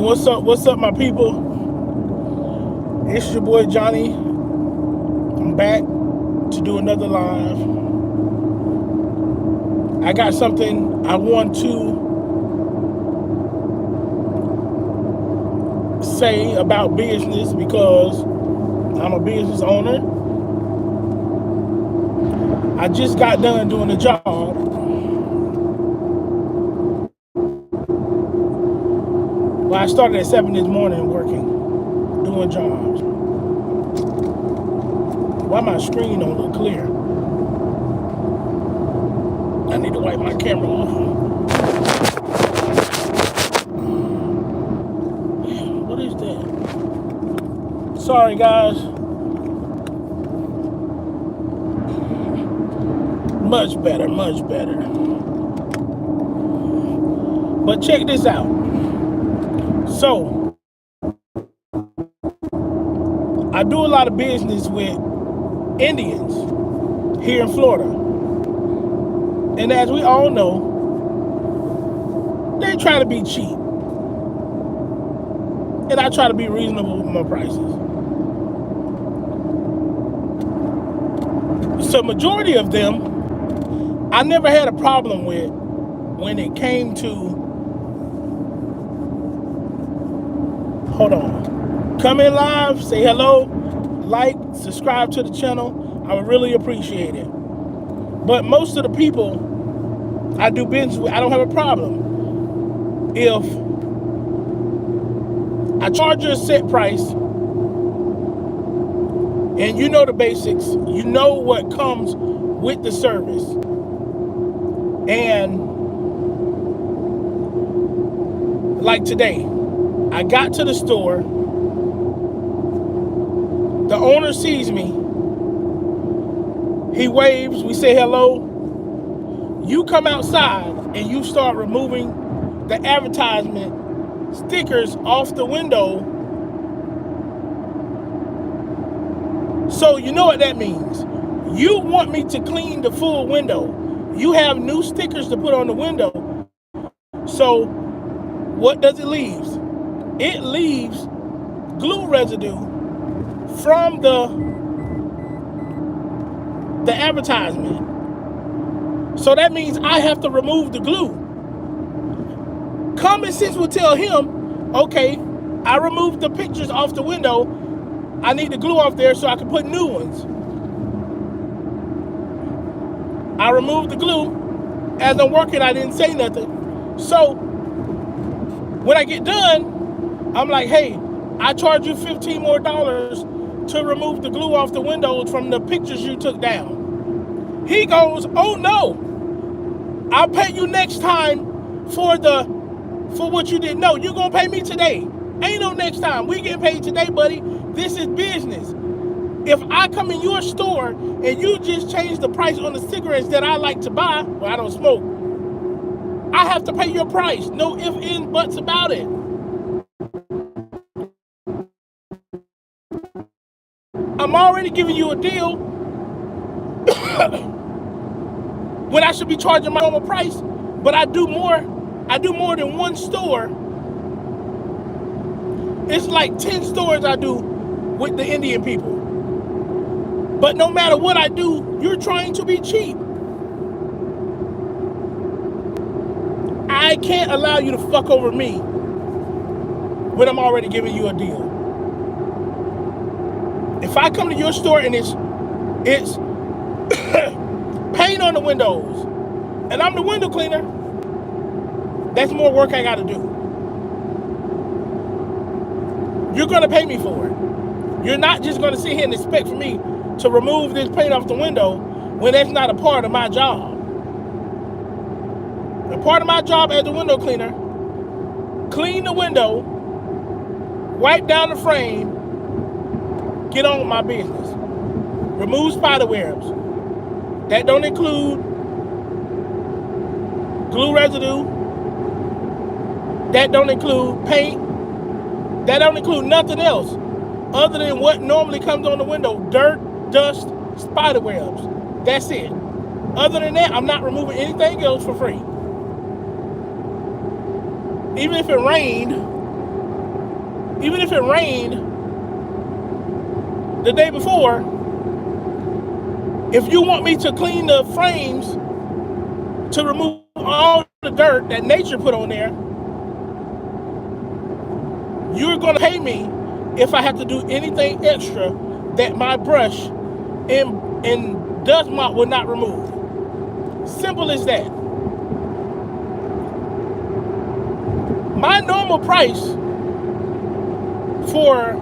What's up, my people? It's your boy Johnny. I'm back to do another live. I got something I want to say about business because I'm a business owner. I just got done doing a job. Well, I started at 7 this morning working, doing jobs. Why my screen don't look clear? I need to wipe my camera off. What is that? Sorry, guys. Much better, much better. But check this out. So, I do a lot of business with Indians here in Florida. And as we all know, they try to be cheap. And I try to be reasonable with my prices. So majority of them, I never had a problem with when it came to, hold on, come in live, say hello, like, subscribe to the channel. I would really appreciate it. But most of the people I do business with, I don't have a problem. If I charge you a set price, and you know the basics, you know what comes with the service. And like today, I got to the store, the owner sees me, he waves, we say hello. You come outside and you start removing the advertisement stickers off the window. So you know what that means. You want me to clean the full window. You have new stickers to put on the window. So what does it leave? It leaves glue residue from the advertisement. So that means I have to remove the glue. Common sense would tell him, okay, I removed the pictures off the window. I need the glue off there so I can put new ones. I removed the glue. As I'm working, I didn't say nothing. So when I get done, I'm like, hey, I charge you $15 more to remove the glue off the windows from the pictures you took down. He goes, oh no, I'll pay you next time for what you didn't know. You're gonna pay me today. Ain't no next time. We getting paid today, buddy. This is business. If I come in your store and you just change the price on the cigarettes that I like to buy, well, I don't smoke, I have to pay your price. No ifs, ands, buts about it. I'm already giving you a deal when I should be charging my normal price, but I do more than one store. It's like 10 stores I do with the Indian people. But no matter what I do, you're trying to be cheap. I can't allow you to fuck over me when I'm already giving you a deal. If I come to your store and it's paint on the windows and I'm the window cleaner, that's more work I gotta do. You're gonna pay me for it. You're not just gonna sit here and expect for me to remove this paint off the window when that's not a part of my job. A part of my job as a window cleaner, clean the window, wipe down the frame, get on with my business. Remove spider webs. That don't include glue residue. That don't include paint. That don't include nothing else other than what normally comes on the window. Dirt, dust, spider webs. That's it. Other than that, I'm not removing anything else for free. Even if it rained, even if it rained the day before, if you want me to clean the frames to remove all the dirt that nature put on there, you're going to pay me if I have to do anything extra that my brush and dust mop will not remove. Simple as that. My normal price for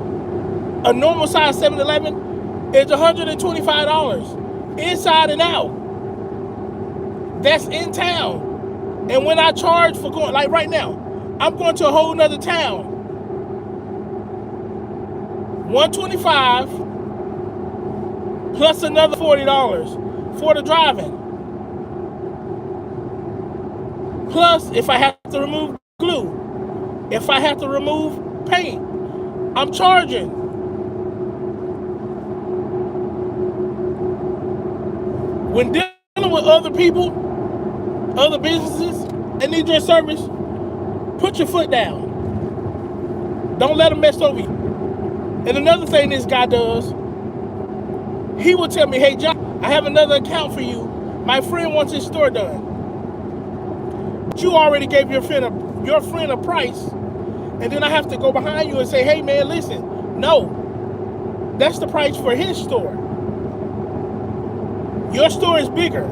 a normal size 7-Eleven is $125 inside and out. That's in town. And when I charge for going, like right now, I'm going to a whole nother town. $125 plus another $40 for the driving. Plus, if I have to remove glue, if I have to remove paint, I'm charging. When dealing with other people, other businesses, that need your service, put your foot down. Don't let them mess over you. And another thing this guy does, he will tell me, hey, John, I have another account for you. My friend wants his store done. But you already gave your friend a price, and then I have to go behind you and say, hey, man, listen, no, that's the price for his store. Your store is bigger.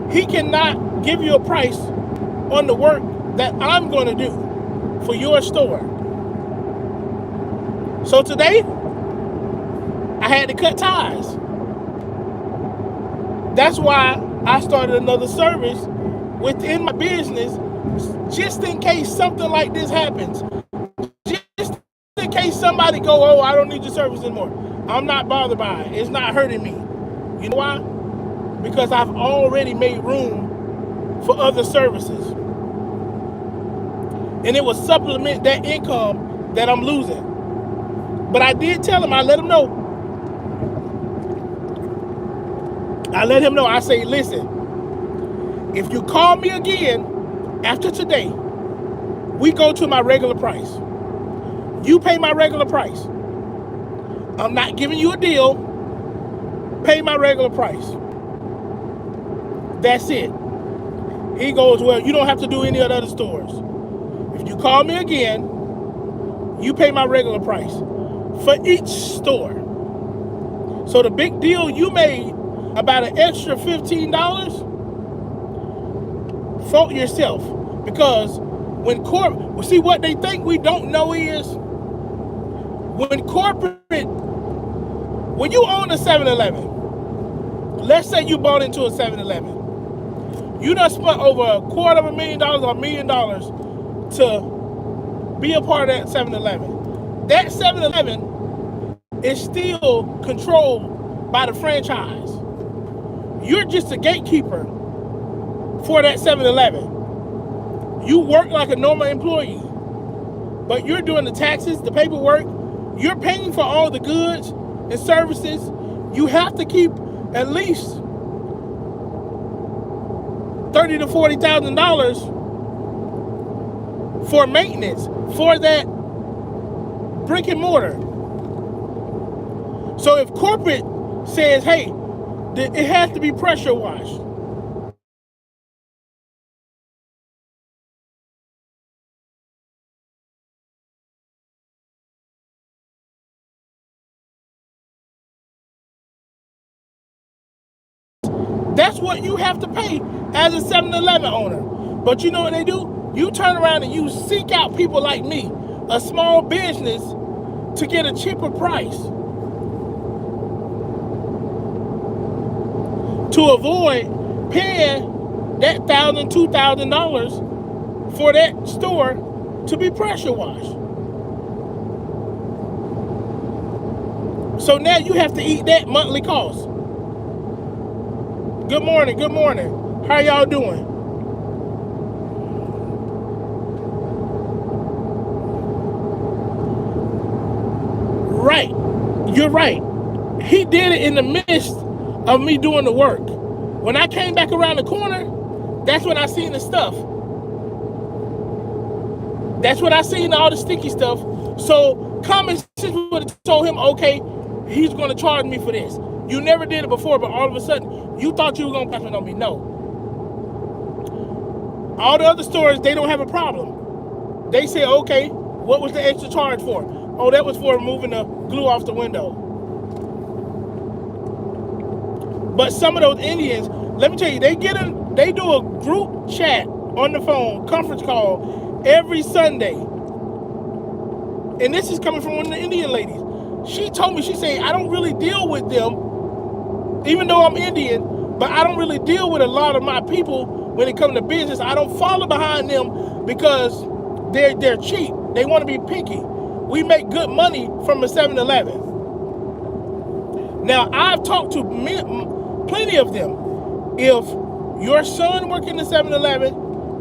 He cannot give you a price on the work that I'm going to do for your store. So today, I had to cut ties. That's why I started another service within my business, just in case something like this happens. Just in case somebody go, oh, I don't need your service anymore. I'm not bothered by it. It's not hurting me. You know why? Because I've already made room for other services. And it will supplement that income that I'm losing. But I did tell him, I let him know. I say, listen, if you call me again after today, we go to my regular price. You pay my regular price. I'm not giving you a deal. Pay my regular price. That's it. He goes, well, you don't have to do any of the other stores. If you call me again, you pay my regular price for each store. So the big deal you made about an extra $15, fault yourself. Because when see what they think we don't know is, when you own a 7-Eleven, let's say you bought into a 7-Eleven, you done spent over $250,000 or $1 million to be a part of that 7-Eleven. That 7-Eleven is still controlled by the franchise. You're just a gatekeeper for that 7-Eleven. You work like a normal employee, but you're doing the taxes, the paperwork, you're paying for all the goods and services. You have to keep at least $30,000 to $40,000 for maintenance for that brick and mortar. So if corporate says, hey, it has to be pressure washed, that's what you have to pay as a 7-Eleven owner. But you know what they do? You turn around and you seek out people like me, a small business, to get a cheaper price, to avoid paying that $1,000, $2,000 for that store to be pressure washed. So now you have to eat that monthly cost. Good morning, good morning. How y'all doing? Right, you're right. He did it in the midst of me doing the work. When I came back around the corner, that's when I seen the stuff. That's when I seen all the sticky stuff So common sense would have told him, okay, he's going to charge me for this. You never did it before, but all of a sudden, you thought you were going to pass it on me. No. All the other stores, they don't have a problem. They say, okay, what was the extra charge for? Oh, that was for removing the glue off the window. But some of those Indians, let me tell you, they do a group chat on the phone, conference call, every Sunday. And this is coming from one of the Indian ladies. She told me, she said, I don't really deal with them, even though I'm Indian, but I don't really deal with a lot of my people when it comes to business. I don't follow behind them because they're cheap. They want to be picky. We make good money from a 7-Eleven. Now, I've talked to plenty of them. If your son work in the 7-Eleven,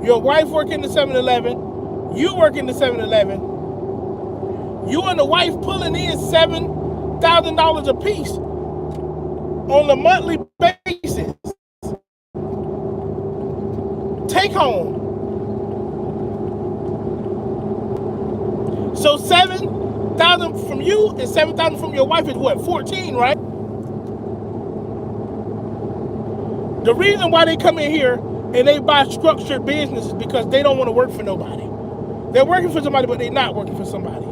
your wife work in the 7-Eleven, you work in the 7-Eleven, you and the wife pulling in $7,000 a piece on a monthly basis. Take home. So $7,000 from you and $7,000 from your wife is what? 14, right? The reason why they come in here and they buy structured businesses is because they don't want to work for nobody. They're working for somebody, but they're not working for somebody.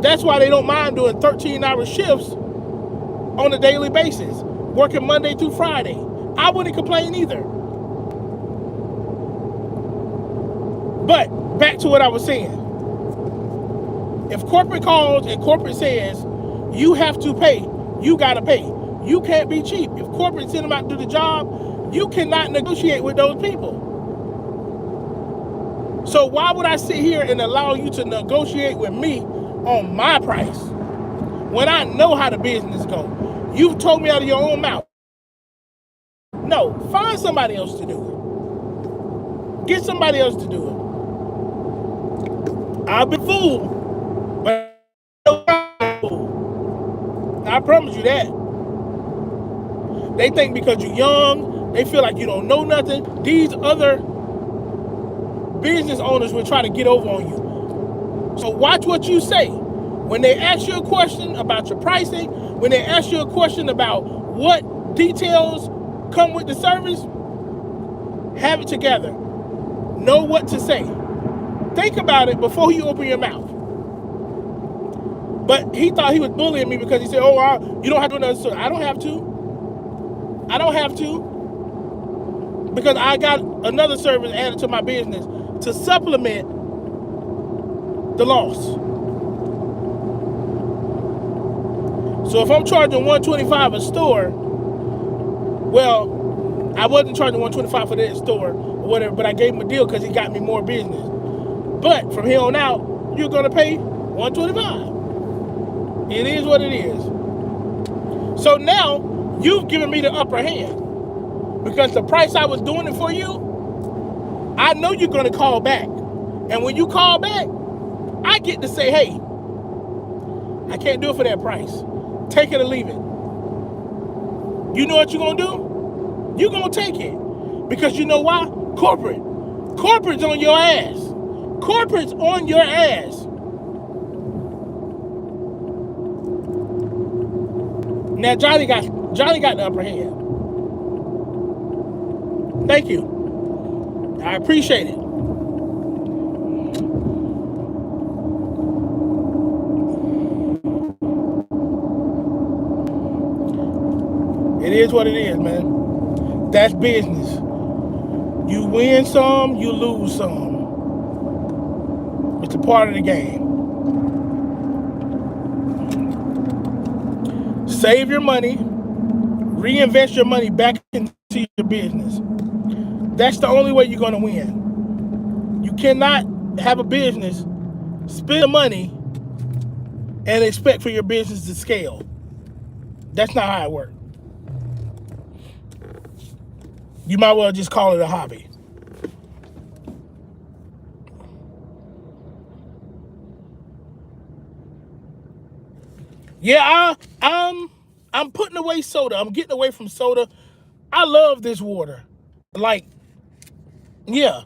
That's why they don't mind doing 13-hour shifts on a daily basis, working Monday through Friday. I wouldn't complain either. But back to what I was saying. If corporate calls and corporate says you have to pay, you got to pay. You can't be cheap. If corporate send them out to do the job, you cannot negotiate with those people. So why would I sit here and allow you to negotiate with me on my price when I know how the business goes? You've told me out of your own mouth. No, find somebody else to do it. Get somebody else to do it. I've been fooled, but I promise you that. They think because you're young, they feel like you don't know nothing. These other business owners will try to get over on you. So watch what you say. When they ask you a question about your pricing, when they ask you a question about what details come with the service, have it together. Know what to say. Think about it before you open your mouth. But he thought he was bullying me because he said, oh, you don't have to do another service. I don't have to. I don't have to. Because I got another service added to my business to supplement the loss. So if I'm charging $125 a store, well, I wasn't charging $125 for that store or whatever, but I gave him a deal because he got me more business. But from here on out, you're going to pay $125. It is what it is. So now you've given me the upper hand because the price I was doing it for you, I know you're going to call back. And when you call back, I get to say, hey, I can't do it for that price. Take it or leave it. You know what you're going to do? You're going to take it. Because you know why? Corporate's on your ass. Corporate's on your ass. Now Johnny got the upper hand. Thank you. I appreciate it. It is what it is, man. That's business. You win some, you lose some. It's a part of the game. Save your money, reinvest your money back into your business. That's the only way you're going to win. You cannot have a business, spend the money, and expect for your business to scale. That's not how it works. You might well just call it a hobby. Yeah, I'm putting away soda. I'm getting away from soda. I love this water. Like, yeah,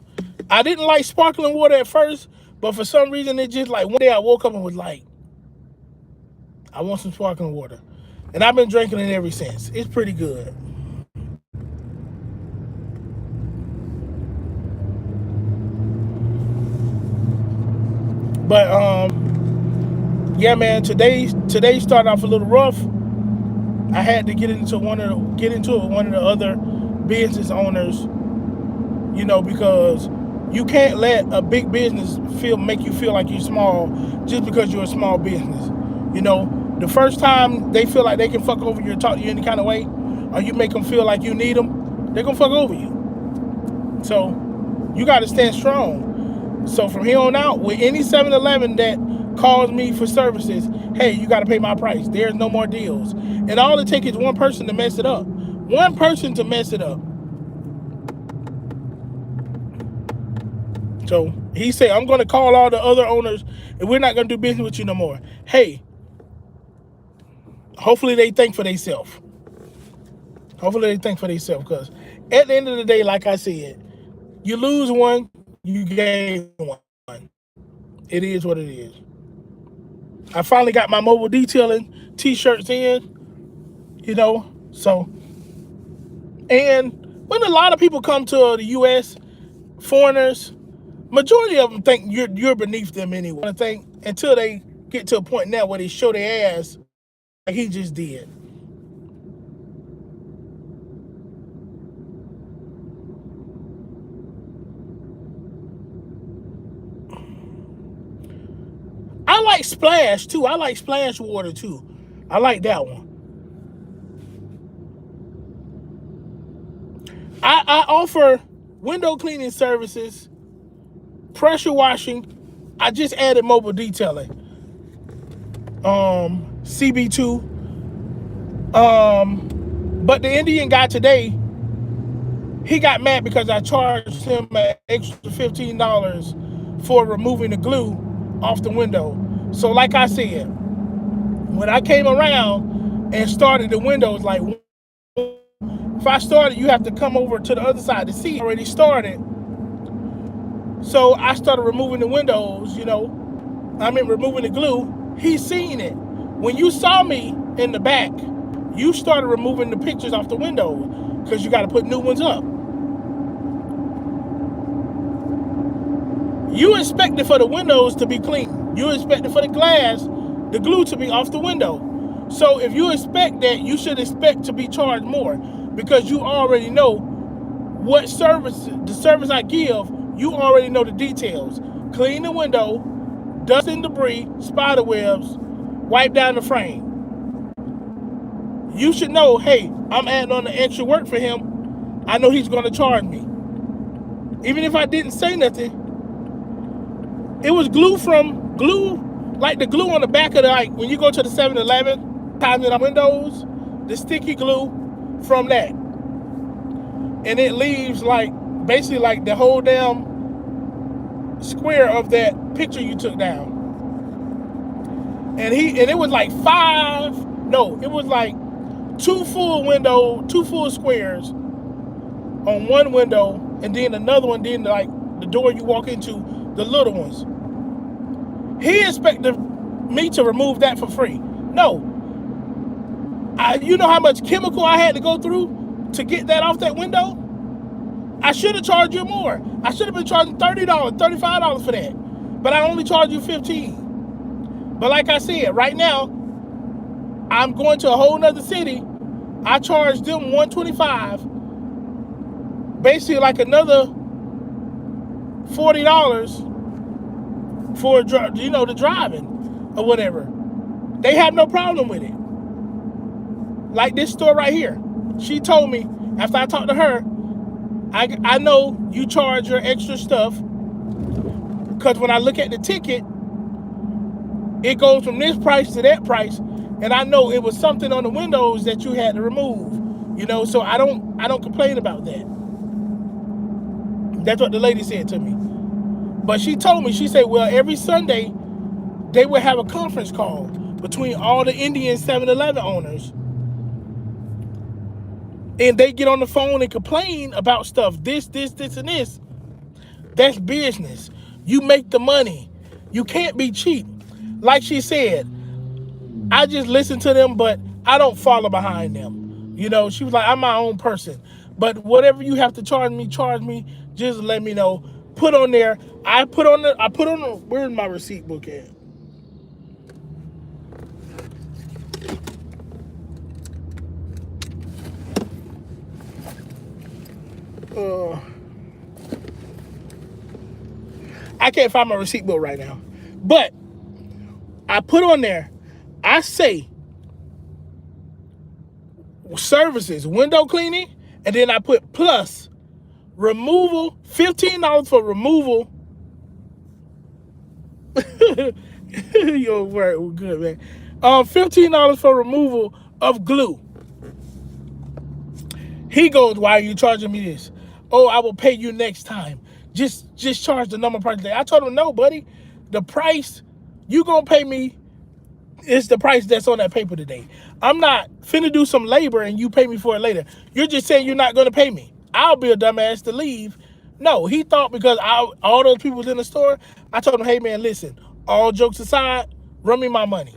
I didn't like sparkling water at first, But for some reason, it just like one day I woke up and was like, I want some sparkling water. And I've been drinking it ever since. It's pretty good. But yeah, man, today started off a little rough. I had to get into it with one of the other business owners, because you can't let a big business make you feel like you're small just because you're a small business. The first time they feel like they can fuck over you or talk to you any kind of way, or you make them feel like you need them, they're gonna fuck over you. So you got to stand strong. So from here on out, with any 7-Eleven that calls me for services, hey, you got to pay my price. There's no more deals. And all it takes is one person to mess it up. One person to mess it up. So he said, I'm going to call all the other owners and we're not going to do business with you no more. Hey, hopefully they think for themselves. Hopefully they think for themselves, because at the end of the day, like I said, you lose one, you gain one. It is what it is. I finally got my mobile detailing t-shirts in, so. And when a lot of people come to the U.S., foreigners, majority of them think you're beneath them anyway. I think until they get to a point now where they show their ass like he just did. I like Splash too. I like Splash water too. I like that one. I offer window cleaning services, pressure washing. I just added mobile detailing. CB2. But the Indian guy today, he got mad because I charged him an extra $15 for removing the glue off the window. So like I said, when I came around and started the windows, like if I started, you have to come over to the other side. The seat already started. So I started removing the windows, removing the glue. He's seen it. When you saw me in the back, you started removing the pictures off the window because you got to put new ones up. You expected for the windows to be clean. You expected for the glass, the glue to be off the window. So if you expect that, you should expect to be charged more, because you already know what the service I give, you already know the details. Clean the window, dust and debris, spider webs, wipe down the frame. You should know, hey, I'm adding on the extra work for him. I know he's going to charge me. Even if I didn't say nothing, it was glue, like the glue on the back of when you go to the 7-Eleven, times in our windows, the sticky glue from that. And it leaves basically like the whole damn square of that picture you took down. And it was like it was like two full squares on one window, and then another one, then like the door you walk into, the little ones. He expected me to remove that for free. No. You know how much chemical I had to go through to get that off that window? I should have charged you more. I should have been charging $30, $35 for that. But I only charged you $15. But like I said, right now, I'm going to a whole nother city. I charged them $125. Basically like another $40 for the driving or whatever. They have no problem with it. Like this store right here. She told me after I talked to her, I know you charge your extra stuff because when I look at the ticket, it goes from this price to that price, and I know it was something on the windows that you had to remove. So I don't complain about that. That's what the lady said to me. But she told me, she said, well, every Sunday they would have a conference call between all the Indian 7-Eleven owners. And they get on the phone and complain about stuff, this, and this. That's business. You make the money. You can't be cheap. Like she said, I just listen to them, but I don't follow behind them. You know, she was like, I'm my own person. But whatever you have to charge me, just let me know. Put on there. I put on the, where's my receipt book at? I can't find my receipt book right now. But I put on there, I say services, window cleaning, and then I put plus removal, $15 for removal. Yo, we're good, man. $15 for removal of glue. He goes, why are you charging me this? Oh, I will pay you next time. Just charge the normal price today. I told him, no, buddy. The price you gonna pay me is the price that's on that paper today. I'm not finna do some labor and you pay me for it later. You're just saying you're not gonna pay me. I'll be a dumbass to leave. No, he thought because all those people was in the store, I told him, hey man, listen, all jokes aside, run me my money.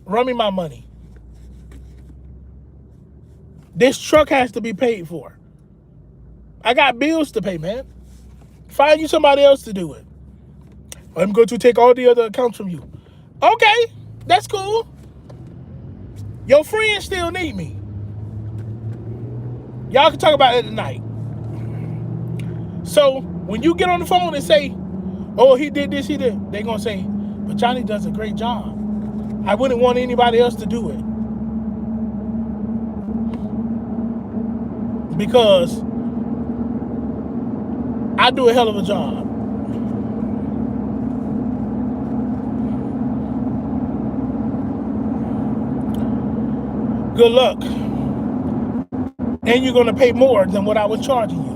Run me my money. This truck has to be paid for. I got bills to pay, man. Find you somebody else to do it. I'm going to take all the other accounts from you. Okay, that's cool. Your friends still need me. Y'all can talk about it tonight. So when you get on the phone and say, oh, he did this, he did, they're going to say, but Johnny does a great job. I wouldn't want anybody else to do it. Because I do a hell of a job. Good luck. And you're going to pay more than what I was charging you.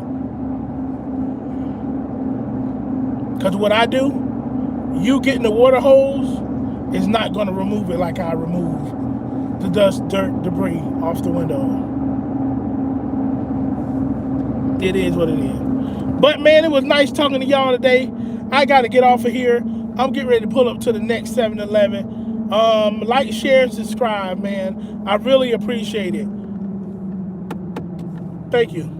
Because what I do, you getting the water hose is not going to remove it like I remove the dust, dirt, debris off the window. It is what it is. But man, it was nice talking to y'all today. I got to get off of here. I'm getting ready to pull up to the next 7-Eleven. Like, share, and subscribe, man. I really appreciate it. Thank you.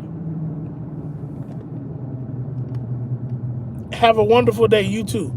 Have a wonderful day. You too.